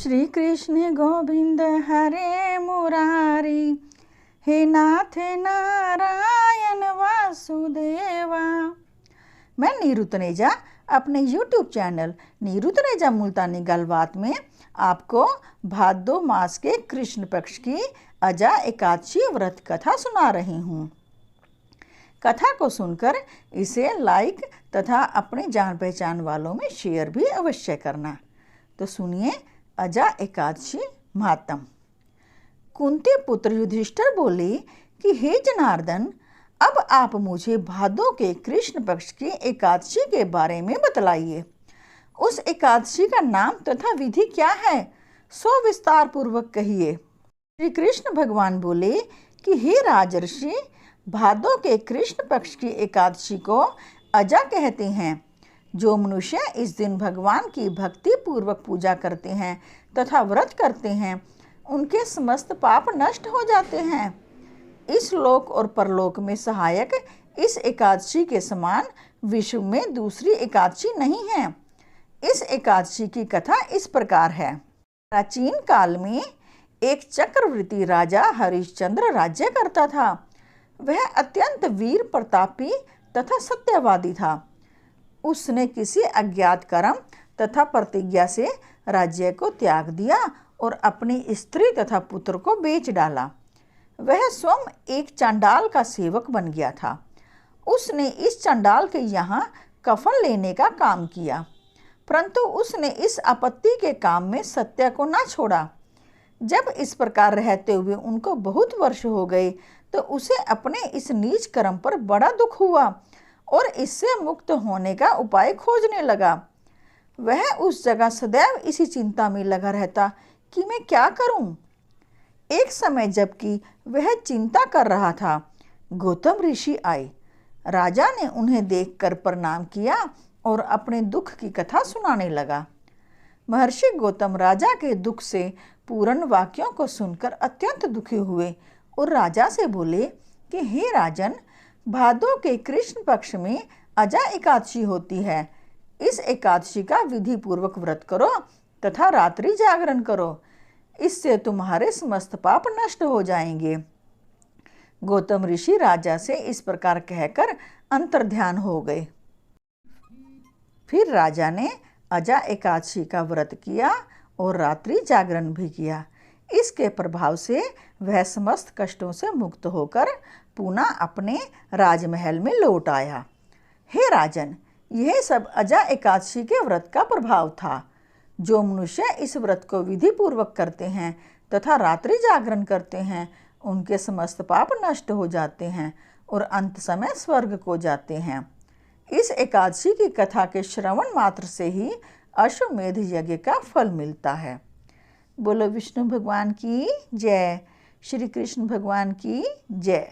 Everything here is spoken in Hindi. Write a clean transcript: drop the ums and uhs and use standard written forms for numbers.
श्री कृष्ण गोविंद हरे मुरारी, हे नाथ नारायण वासुदेवा। मैं नीरू तनेजा अपने YouTube चैनल नीरू तनेजा मुल्तानी गलबात में आपको भादो मास के कृष्ण पक्ष की अजा एकादशी व्रत कथा सुना रही हूँ। कथा को सुनकर इसे लाइक तथा अपने जान पहचान वालों में शेयर भी अवश्य करना। तो सुनिए अजा एकादशी महात्म। कुंती पुत्र युधिष्ठिर बोले कि हे जनार्दन, अब आप मुझे भादो के कृष्ण पक्ष की एकादशी के बारे में बतलाइए। उस एकादशी का नाम तथा विधि क्या है, सो विस्तार पूर्वक कहिए। श्री कृष्ण भगवान बोले कि हे राजर्षि, भादो के कृष्ण पक्ष की एकादशी को अजा कहते हैं। जो मनुष्य इस दिन भगवान की भक्ति पूर्वक पूजा करते हैं तथा व्रत करते हैं, उनके समस्त पाप नष्ट हो जाते हैं। इस लोक और परलोक में सहायक इस एकादशी के समान विश्व में दूसरी एकादशी नहीं है। इस एकादशी की कथा इस प्रकार है। प्राचीन काल में एक चक्रवर्ती राजा हरिश्चंद्र राज्य करता था। वह अत्यंत वीर प्रतापी तथा सत्यवादी था। उसने किसी अज्ञात कर्म तथा प्रतिज्ञा से राज्य को त्याग दिया और अपनी स्त्री तथा पुत्र को बेच डाला। वह स्वयं एक चांडाल का सेवक बन गया था। उसने इस चांडाल के यहाँ कफन लेने का काम किया, परंतु उसने इस आपत्ति के काम में सत्य को ना छोड़ा। जब इस प्रकार रहते हुए उनको बहुत वर्ष हो गए तो उसे अपने इस नीच कर्म पर बड़ा दुख हुआ और इससे मुक्त होने का उपाय खोजने लगा। वह उस जगह सदैव इसी चिंता में लगा रहता कि मैं क्या करूं। एक समय जबकि वह चिंता कर रहा था, गौतम ऋषि आए। राजा ने उन्हें देखकर प्रणाम किया और अपने दुख की कथा सुनाने लगा। महर्षि गौतम राजा के दुख से पूर्ण वाक्यों को सुनकर अत्यंत दुखी हुए और राजा से बोले कि हे राजन, भादो के कृष्ण पक्ष में अजा एकादशी होती है। इस एकादशी का विधि पूर्वक व्रत करो तथा रात्रि जागरण करो। इससे तुम्हारे समस्त पाप नष्ट हो जाएंगे। गौतम ऋषि राजा से इस प्रकार कहकर अंतर्ध्यान हो गए। फिर राजा ने अजा एकादशी का व्रत किया और रात्रि जागरण भी किया। इसके प्रभाव से वह समस्त कष्टों से मुक्त होकर पुनः अपने राजमहल में लौट आया। हे राजन, यह सब अजा एकादशी के व्रत का प्रभाव था। जो मनुष्य इस व्रत को विधि पूर्वक करते हैं तथा रात्रि जागरण करते हैं, उनके समस्त पाप नष्ट हो जाते हैं और अंत समय स्वर्ग को जाते हैं। इस एकादशी की कथा के श्रवण मात्र से ही अश्वमेध यज्ञ का फल मिलता है। बोलो विष्णु भगवान की जय, श्री कृष्ण भगवान की जय।